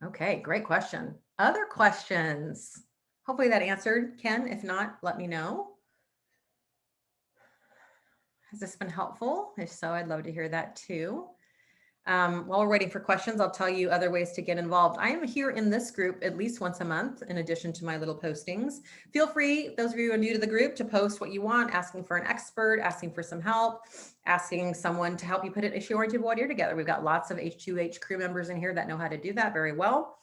Okay, great question. Other questions? Hopefully that answered, Ken. If not, let me know. Has this been helpful? If so, I'd love to hear that too. While we're waiting for questions, I'll tell you other ways to get involved. I am here in this group at least once a month, in addition to my little postings. Feel free, those of you who are new to the group, to post what you want, asking for an expert, asking for some help, asking someone to help you put an issue-oriented voir dire together. We've got lots of H2H crew members in here that know how to do that very well.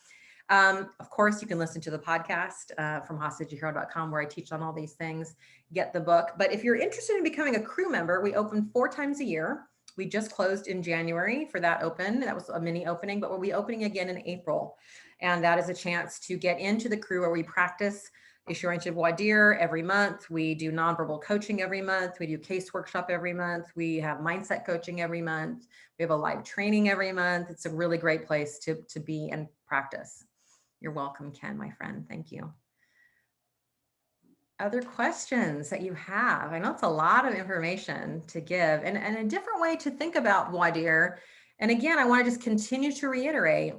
Of course, you can listen to the podcast from hostagehero.com, where I teach on all these things, get the book. But if you're interested in becoming a crew member, we open 4 times a year. We just closed in January for that open. That was a mini opening, but we'll be opening again in April. And that is a chance to get into the crew where we practice issue-oriented voir dire every month. We do nonverbal coaching every month. We do case workshop every month. We have mindset coaching every month. We have a live training every month. It's a really great place to be and practice. You're welcome, Ken, my friend. Thank you. Other questions that you have? I know it's a lot of information to give and a different way to think about voir dire. And again, I want to just continue to reiterate,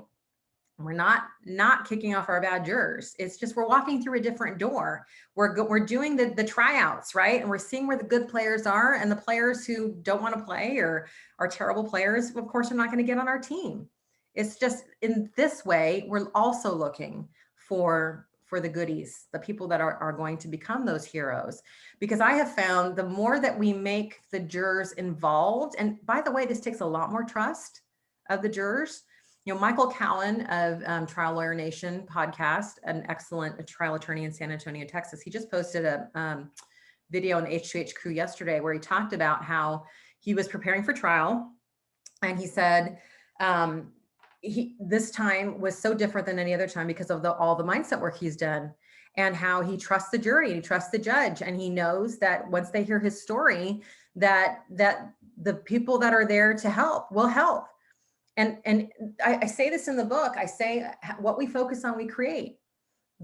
we're not kicking off our bad jurors. It's just we're walking through a different door. We're doing the tryouts, right? And we're seeing where the good players are, and the players who don't want to play or are terrible players, of course, are not going to get on our team. It's just in this way, we're also looking for the goodies, the people that are going to become those heroes. Because I have found the more that we make the jurors involved, and by the way, this takes a lot more trust of the jurors. You know, Michael Cowan of Trial Lawyer Nation podcast, an excellent trial attorney in San Antonio, Texas, he just posted a video on the H2H crew yesterday where he talked about how he was preparing for trial. And he said, this time was so different than any other time because of all the mindset work he's done, and how he trusts the jury and he trusts the judge. And he knows that once they hear his story, that the people that are there to help will help. And I say this in the book, I say what we focus on, we create.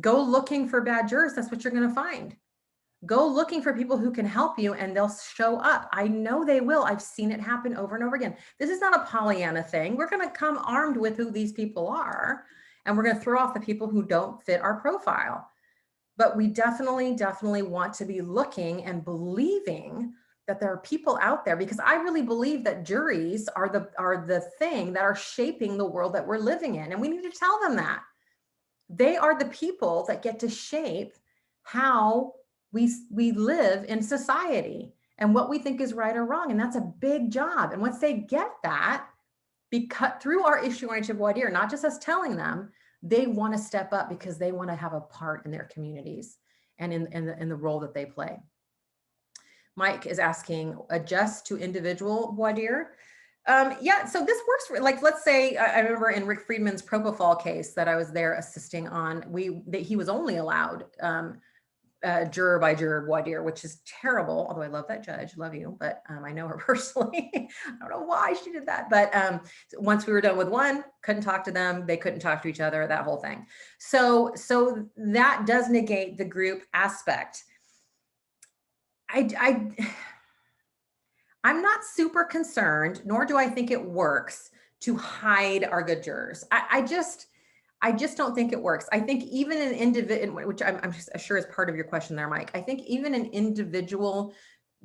Go looking for bad jurors. That's what you're going to find. Go looking for people who can help you, and they'll show up. I know they will. I've seen it happen over and over again. This is not a Pollyanna thing. We're going to come armed with who these people are, and we're going to throw off the people who don't fit our profile. But we definitely want to be looking and believing that there are people out there, because I really believe that juries are the thing that are shaping the world that we're living in. And we need to tell them that. They are the people that get to shape how we live in society and what we think is right or wrong. And that's a big job. And once they get that, through our issue-oriented voir dire, not just us telling them, they want to step up because they want to have a part in their communities and in the role that they play. Mike is asking, adjust to individual voir dire. Yeah, so this works for, like, let's say, I remember in Rick Friedman's propofol case that I was there assisting on, he was only allowed juror by juror voir dire, which is terrible. Although I love that judge, love you, but I know her personally. I don't know why she did that, but once we were done with one, couldn't talk to them. They couldn't talk to each other, that whole thing. So that does negate the group aspect. I'm not super concerned, nor do I think it works to hide our good jurors. I just don't think it works. I think even an individual, which I'm sure is part of your question there, Mike. I think even in individual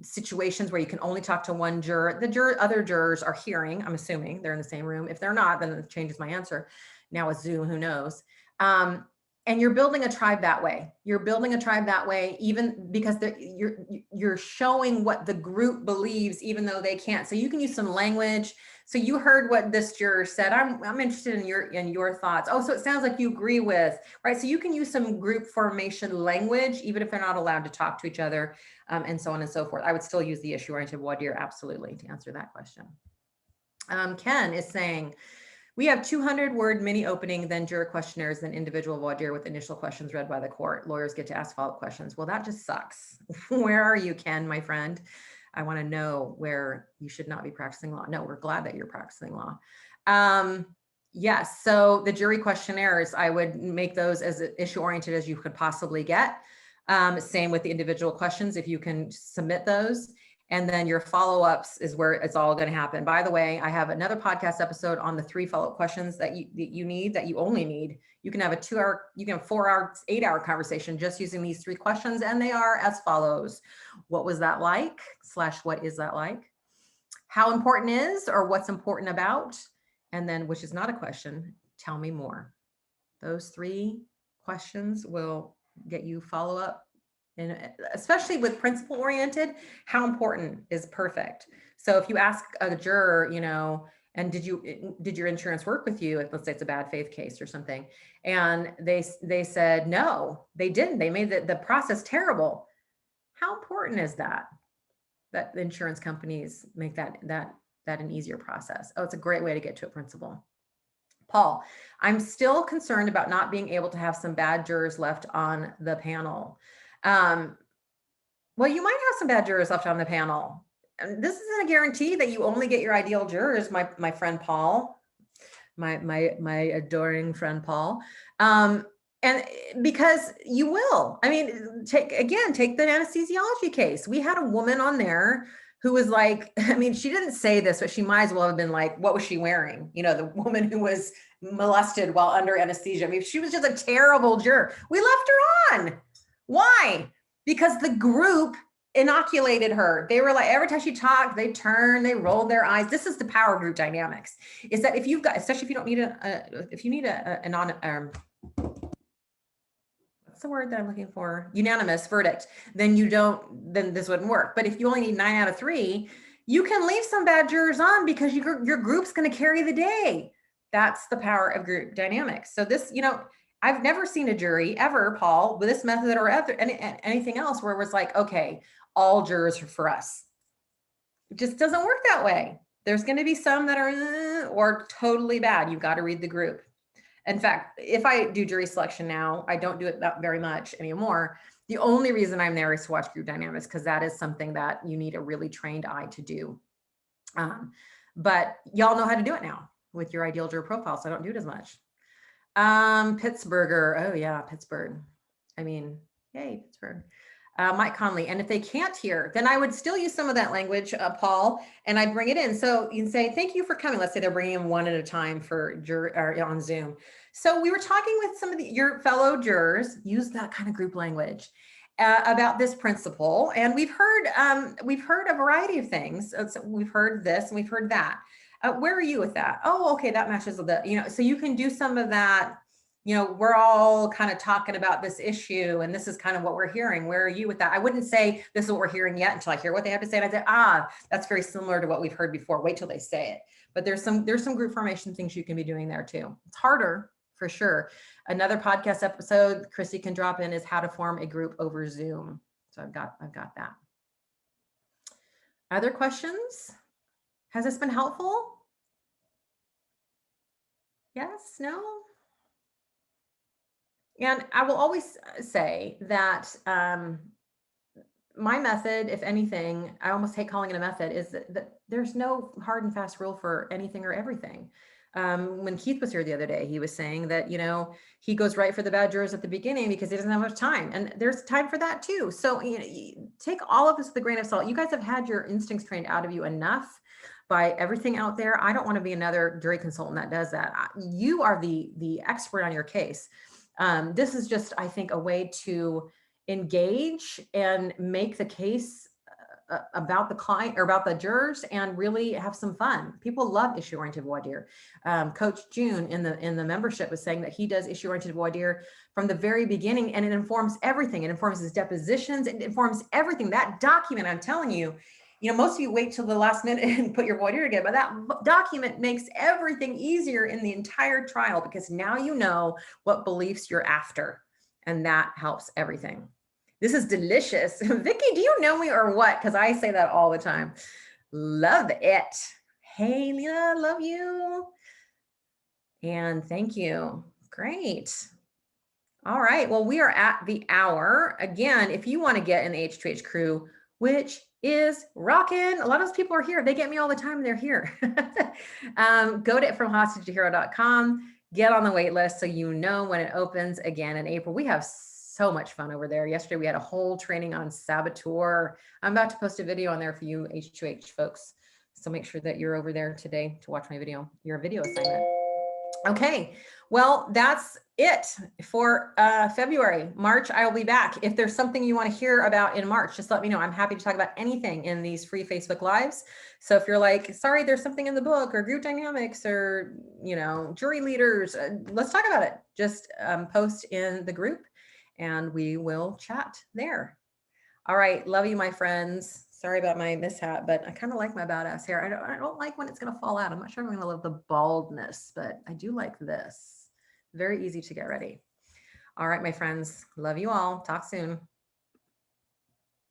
situations where you can only talk to one juror, other jurors are hearing, I'm assuming they're in the same room. If they're not, then it changes my answer. Now with Zoom, who knows? And you're building a tribe that way. You're building a tribe that way, even because you're showing what the group believes, even though they can't. So you can use some language. So you heard what this juror said. I'm interested in your thoughts. Oh, so it sounds like you agree with, right? So you can use some group formation language, even if they're not allowed to talk to each other, and so on and so forth. I would still use the issue-oriented voir dire, absolutely, to answer that question. Ken is saying, we have 200-word mini opening, then juror questionnaires, then individual voir dire with initial questions read by the court. Lawyers get to ask follow-up questions. Well, that just sucks. Where are you, Ken, my friend? I want to know where you should not be practicing law. No, we're glad that you're practicing law. Yes, so the jury questionnaires, I would make those as issue-oriented as you could possibly get. Same with the individual questions, if you can submit those. And then your follow-ups is where it's all going to happen. By the way, I have another podcast episode on the 3 follow-up questions that you only need. You can have a 2-hour, you can have 4-hour, 8-hour conversation just using these 3 questions. And they are as follows. What was that like? / what is that like? How important is, or what's important about? And then, which is not a question, tell me more. Those 3 questions will get you follow-up. And especially with principle oriented, how important is perfect. So if you ask a juror, and did your insurance work with you? If, let's say it's a bad faith case or something, and they said, no, they didn't. They made the process terrible. How important is that the insurance companies make that an easier process? Oh, it's a great way to get to a principle. Paul, I'm still concerned about not being able to have some bad jurors left on the panel. Well, you might have some bad jurors left on the panel. And this isn't a guarantee that you only get your ideal jurors, my friend Paul, my adoring friend Paul. And because you will. I mean, take the anesthesiology case. We had a woman on there who was like, I mean, she didn't say this, but she might as well have been like, what was she wearing? The woman who was molested while under anesthesia. I mean, she was just a terrible juror. We left her on. Why? Because the group inoculated her. They were like, every time she talked, they turned, they rolled their eyes. This is the power group dynamics, is that if you've got, especially if you don't need if you need what's the word that I'm looking for? Unanimous verdict, then this wouldn't work. But if you only need 9 out of 3, you can leave some bad jurors on because your group's going to carry the day. That's the power of group dynamics. So this, I've never seen a jury ever, Paul, with this method or anything else where it was like, okay, all jurors are for us. It just doesn't work that way. There's going to be some that are or totally bad. You've got to read the group. In fact, if I do jury selection now, I don't do it that very much anymore. The only reason I'm there is to watch group dynamics, because that is something that you need a really trained eye to do. But y'all know how to do it now with your ideal juror profile, so I don't do it as much. Pittsburgher. Oh yeah, Pittsburgh. I mean, yay, Pittsburgh. Mike Conley. And if they can't hear, then I would still use some of that language, Paul, and I'd bring it in. So you can say, thank you for coming. Let's say they're bringing in one at a time on Zoom. So we were talking with some of your fellow jurors, use that kind of group language about this principle. And we've heard a variety of things. So we've heard this and we've heard that. Where are you with that? Oh, okay, that matches with the, so you can do some of that. We're all kind of talking about this issue and this is kind of what we're hearing. Where are you with that? I wouldn't say this is what we're hearing yet until I hear what they have to say. And I say, that's very similar to what we've heard before. Wait till they say it. But there's some group formation things you can be doing there too. It's harder for sure. Another podcast episode Chrissy can drop in is how to form a group over Zoom. So I've got that. Other questions? Has this been helpful? Yes, no? And I will always say that my method, if anything, I almost hate calling it a method, is that there's no hard and fast rule for anything or everything. When Keith was here the other day, he was saying that, he goes right for the bad jurors at the beginning because he doesn't have much time. And there's time for that too. So take all of this with a grain of salt. You guys have had your instincts trained out of you enough. by everything out there. I don't want to be another jury consultant that does that. You are the expert on your case. This is just, I think, a way to engage and make the case about the client or about the jurors and really have some fun. People love issue-oriented voir dire. Coach June in the membership was saying that he does issue-oriented voir dire from the very beginning, and it informs everything. It informs his depositions. It informs everything. That document, I'm telling you, most of you wait till the last minute and put your voir dire together, but that document makes everything easier in the entire trial because now you know what beliefs you're after, and that helps everything. This is delicious. Vicky, do you know me or what? Because I say that all the time. Love it. Hey, Lena, love you. And thank you. Great. All right. Well, we are at the hour. Again, if you want to get in the H2H crew, which is rocking. A lot of those people are here. They get me all the time and they're here. Go to fromhostagetohero.com, get on the wait list so you know when it opens again in April. We have so much fun over there. Yesterday, we had a whole training on saboteur. I'm about to post a video on there for you H2H folks. So make sure that you're over there today to watch my video, your video assignment. Okay, well, that's it for February. March, I will be back. If there's something you want to hear about in March, just let me know. I'm happy to talk about anything in these free Facebook Lives. So if you're like, sorry, there's something in the book or group dynamics or, jury leaders, let's talk about it. Just post in the group and we will chat there. All right, love you, my friends. Sorry about my mishap, but I kind of like my badass hair. I don't like when it's going to fall out. I'm not sure I'm going to love the baldness, but I do like this. Very easy to get ready. All right, my friends. Love you all. Talk soon.